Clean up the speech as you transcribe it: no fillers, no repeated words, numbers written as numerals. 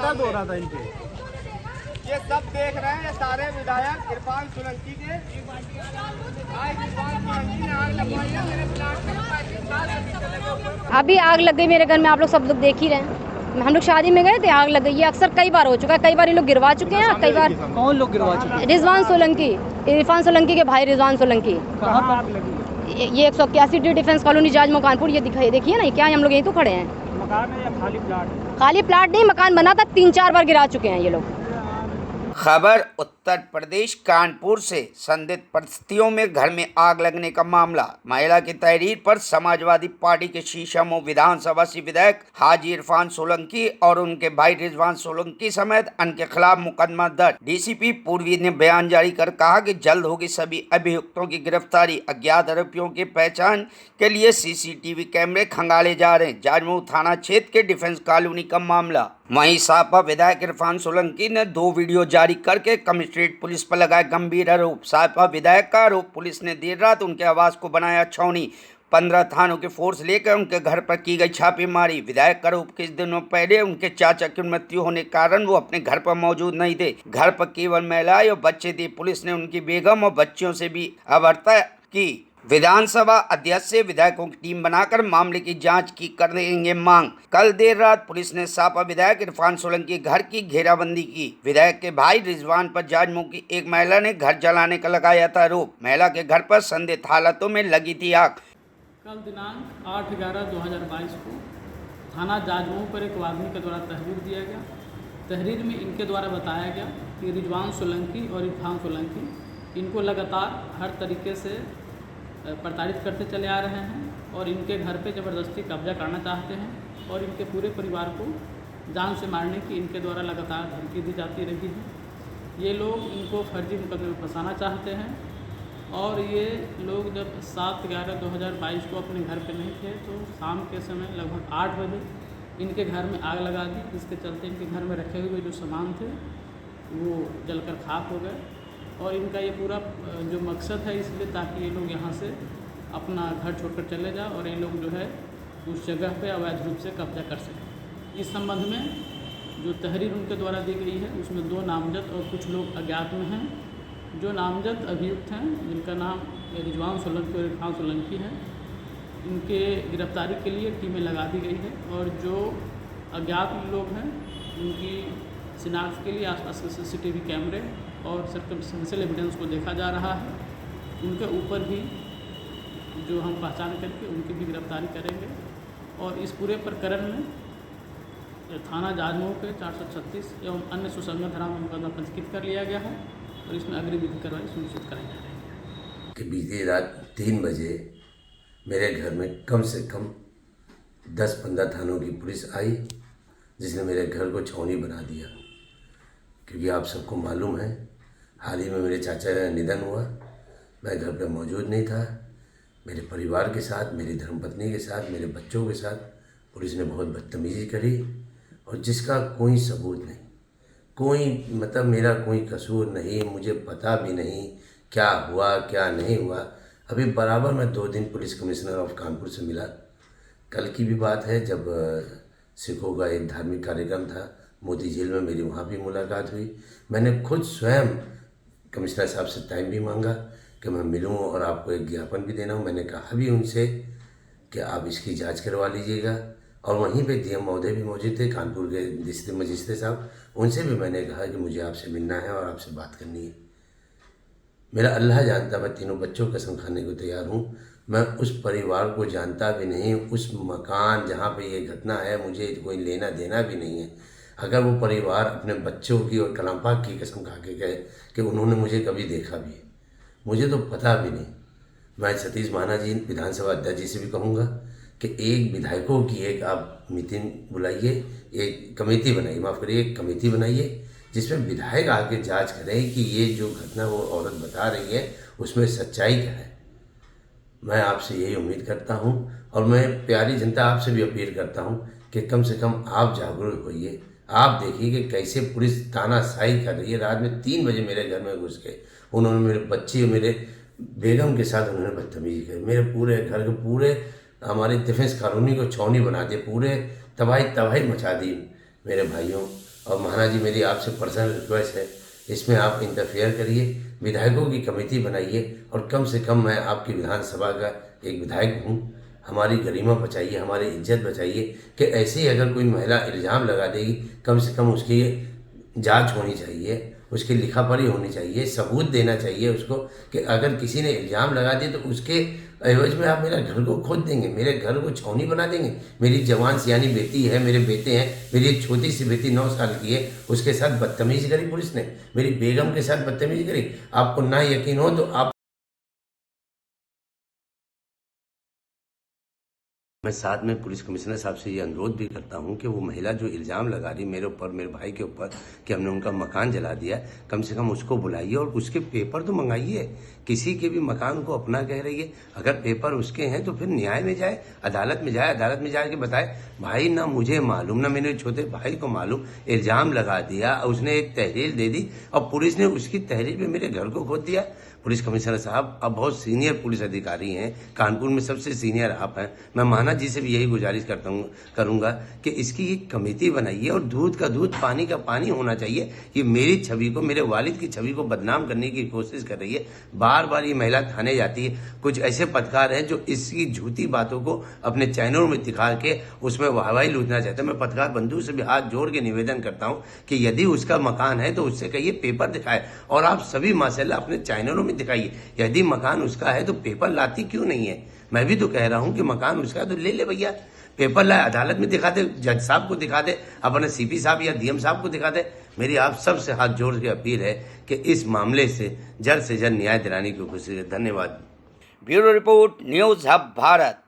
दर्द हो रहा था इनके। ये सब देख रहे हैं, ये सारे विधायक इरफान सोलंकी के। आज इरफान सोलंकी ने आग लगवाई है मेरे प्लाट में। अभी आग लग गई मेरे घर में, आप लोग सब लोग देख ही रहे हैं। हम लोग शादी में गए थे, आग लग गई। ये अक्सर कई बार हो चुका है, कई बार ये लोग गिरवा चुके हैं। कई बार कौन लोग गिरवा चुके हैं? रिजवान सोलंकी, इरफान सोलंकी के भाई रिजवान सोलंकी। कहाँ पर आग लगी? ये 181 डी डिफेंस कॉलोनी जाज मकानपुर। ये दिखाई देखिए ना, क्या है, हम लोग यहीं तो खड़े हैं। मकान है या खाली प्लाट? खाली प्लाट नहीं, मकान बना था, 3-4 बार गिरा चुके हैं ये लोग। खबर उत्तर प्रदेश कानपुर से। संदिग्ध परिस्थितियों में घर में आग लगने का मामला। महिला की तहरीर पर समाजवादी पार्टी के शीशमो विधानसभा से विधायक हाजी इरफान सोलंकी और उनके भाई रिजवान सोलंकी समेत अन्य के खिलाफ मुकदमा दर्ज। डीसीपी पूर्वी ने बयान जारी कर कहा कि जल्द होगी सभी अभियुक्तों की गिरफ्तारी। अज्ञात आरोपियों की पहचान के लिए सीसीटीवी कैमरे खंगाले जा रहे हैं। जाजमऊ थाना क्षेत्र के डिफेंस कॉलोनी का मामला। वहीं सापा विधायक इरफान सोलंकी ने 2 वीडियो जारी करके कमिश्नरेट पुलिस पर लगाए गंभीर आरोप। सापा विधायक का आरोप, पुलिस ने देर रात उनके आवास को बनाया छावनी। 15 थानों की फोर्स लेकर उनके घर पर की गई छापेमारी। विधायक का आरोप, कुछ दिनों पहले उनके चाचा की मृत्यु होने के कारण वो अपने घर पर मौजूद नहीं थे। घर पर केवल महिलाएं और बच्चे थे। पुलिस ने उनकी बेगम और बच्चियों से भी अवार्ता की। विधानसभा अध्यक्ष से विधायकों की टीम बनाकर मामले की जांच की कर देंगे मांग। कल देर रात पुलिस ने सापा विधायक इरफान सोलंकी के घर की घेराबंदी की। विधायक के भाई रिजवान पर जाजमऊ की एक महिला ने घर जलाने का लगाया था आरोप। महिला के घर पर संदिग्ध हालातों में लगी थी आग। कल दिनांक 8/11/2022 को थाना जाजमऊ पर एक आदमी के द्वारा तहरीर दिया गया। तहरीर में इनके द्वारा बताया गया कि रिजवान सोलंकी और इरफान सोलंकी इनको लगातार हर तरीके से प्रताड़ित करते चले आ रहे हैं और इनके घर पे ज़बरदस्ती कब्जा करना चाहते हैं और इनके पूरे परिवार को जान से मारने की इनके द्वारा लगातार धमकी दी जाती रही है। ये लोग इनको फर्जी मुकदमे में फंसाना चाहते हैं और ये लोग जब 7/11/2022 को अपने घर पे नहीं थे तो शाम के समय लगभग 8 बजे इनके घर में आग लगा दी, जिसके चलते इनके घर में रखे हुए जो सामान थे वो जलकर खाक हो गए। और इनका ये पूरा जो मकसद है इसलिए ताकि ये लोग यहाँ से अपना घर छोड़कर चले जाए और ये लोग जो है उस जगह पे अवैध रूप से कब्जा कर सकें। इस संबंध में जो तहरीर उनके द्वारा दी गई है उसमें 2 नामजद और कुछ लोग अज्ञात में हैं। जो नामजद अभियुक्त हैं जिनका नाम रिजवान सोलंकी और इरफान सोलंकी है, इनके गिरफ्तारी के लिए टीमें लगा दी गई है और जो अज्ञात लोग हैं उनकी शिनाख्त के लिए आसपास के सीसीटीवी कैमरे और सर्कमस्टेंशियल एविडेंस को देखा जा रहा है। उनके ऊपर भी जो हम पहचान करके उनकी भी गिरफ्तारी करेंगे और इस पूरे प्रकरण में थाना जाजमऊ के 436 एवं अन्य सुसंगत धारा में मुकदमा पंजीकृत कर लिया गया है और इसमें अग्रिम विधिक कार्रवाई सुनिश्चित कराई जा रही है। कि बीती रात 3 बजे मेरे घर में कम से कम 10-15 थानों की पुलिस आई, जिसने मेरे घर को छावनी बना दिया। क्योंकि आप सबको मालूम है, हाल ही में मेरे चाचा का निधन हुआ। मैं घर पर मौजूद नहीं था। मेरे परिवार के साथ, मेरी धर्मपत्नी के साथ, मेरे बच्चों के साथ पुलिस ने बहुत बदतमीज़ी करी और जिसका कोई सबूत नहीं, कोई मतलब मेरा कोई कसूर नहीं। मुझे पता भी नहीं क्या हुआ क्या नहीं हुआ। अभी बराबर मैं 2 दिन पुलिस कमिश्नर ऑफ कानपुर से मिला। कल की भी बात है जब सिखों का एक धार्मिक कार्यक्रम था मोती झील में, मेरी वहाँ भी मुलाकात हुई। मैंने खुद स्वयं कमिश्नर साहब से टाइम भी मांगा कि मैं मिलूं और आपको एक ज्ञापन भी देना हूँ। मैंने कहा भी उनसे कि आप इसकी जांच करवा लीजिएगा और वहीं पे डीएम महोदय भी मौजूद थे, कानपुर के डिस्ट्रिक्ट मजिस्ट्रेट साहब। उनसे भी मैंने कहा कि मुझे आपसे मिलना है और आपसे बात करनी है। मेरा अल्लाह जानता, मैं तीनों बच्चों कसम खाने को तैयार हूँ। मैं उस परिवार को जानता भी नहीं, उस मकान जहाँ पे ये घटना है मुझे कोई लेना देना भी नहीं है। अगर वो परिवार अपने बच्चों की और कलाम पाक की कसम खा के गए कि उन्होंने मुझे कभी देखा भी है, मुझे तो पता भी नहीं। मैं सतीश महाना जी विधानसभा अध्यक्ष जी से भी कहूँगा कि एक विधायकों की एक आप मीटिंग बुलाइए, एक कमेटी बनाइए, माफ़ करिए, एक कमेटी बनाइए जिसमें विधायक आके जांच करें कि ये जो घटना वो औरत बता रही है उसमें सच्चाई क्या है। मैं आपसे यही उम्मीद करता हूँ और मैं प्यारी जनता आपसे भी अपील करता हूँ कि कम से कम आप जागरूक होइए। आप देखिए कि कैसे पुलिस तानाशाही कर रही है। रात में 3 बजे मेरे घर में घुस के उन्होंने मेरे बच्चे और मेरे बेगम के साथ उन्होंने बदतमीजी की। मेरे पूरे घर के पूरे हमारी डिफेंस कॉलोनी को छावनी बना दी, पूरे तबाही मचा दी मेरे भाइयों और महाराज जी मेरी आपसे पर्सनल रिक्वेस्ट है, इसमें आप इंटरफेयर करिए, विधायकों की कमेटी बनाइए और कम से कम मैं आपकी विधानसभा का एक विधायक हूँ, हमारी गरिमा बचाइए, हमारी इज्जत बचाइए कि ऐसे ही अगर कोई महिला इल्ज़ाम लगा देगी, कम से कम उसकी जांच होनी चाहिए, उसकी लिखापढ़ी होनी चाहिए, सबूत देना चाहिए उसको कि अगर किसी ने इल्ज़ाम लगा दिया तो उसके एवज में आप मेरा घर को खोद देंगे, मेरे घर को छावनी बना देंगे। मेरी जवान सियानी बेटी है, मेरे बेटे हैं, मेरी एक छोटी सी बेटी 9 साल की है, उसके साथ बदतमीजी करी पुलिस ने, मेरी बेगम के साथ बदतमीजी करी। आपको ना यकीन हो तो आप, मैं साथ में पुलिस कमिश्नर साहब से ये अनुरोध भी करता हूँ कि वो महिला जो इल्ज़ाम लगा रही मेरे ऊपर, मेरे भाई के ऊपर कि हमने उनका मकान जला दिया, कम से कम उसको बुलाइए और उसके पेपर तो मंगाइए। किसी के भी मकान को अपना कह रही है, अगर पेपर उसके हैं तो फिर न्याय में जाए, अदालत में जाए, अदालत में जाके बताए भाई ना मुझे मालूम ना मेरे छोटे भाई को मालूम, इल्ज़ाम लगा दिया, उसने एक तहरीर दे दी और पुलिस ने उसकी तहरीर में मेरे घर को खोद दिया। पुलिस कमिश्नर साहब अब बहुत सीनियर पुलिस अधिकारी हैं, कानपुर में सबसे सीनियर आप हैं, मैं महाना जी से भी यही गुजारिश करूंगा कि इसकी एक कमेटी बनाइए और दूध का दूध पानी का पानी होना चाहिए। ये मेरी छवि को, मेरे वालिद की छवि को बदनाम करने की कोशिश कर रही है। बार बार ये महिला थाने जाती है, कुछ ऐसे पत्रकार हैं जो इसकी झूठी बातों को अपने चैनलों में दिखा के उसमें वाहवाही लूटना चाहते हैं। मैं पत्रकार बंधु से भी हाथ जोड़ के निवेदन करता हूँ कि यदि उसका मकान है तो उससे कहिए पेपर दिखाए, और आप सभी माशाल्लाह अपने चैनलों में दिखाइए। यदि मकान उसका है तो पेपर लाती क्यों नहीं है? मैं भी तो कह रहा हूं कि मकान उसका है तो ले ले भैया, पेपर लाए, अदालत में दिखा दे, जज साहब को दिखा दे, अपने सीपी साहब या डीएम साहब को दिखा दे। मेरी आप सब से हाथ जोड़ के अपील है कि इस मामले से जल्द न्याय दिलाने की कोशिश है। धन्यवाद। Bureau report, news hub Bharat.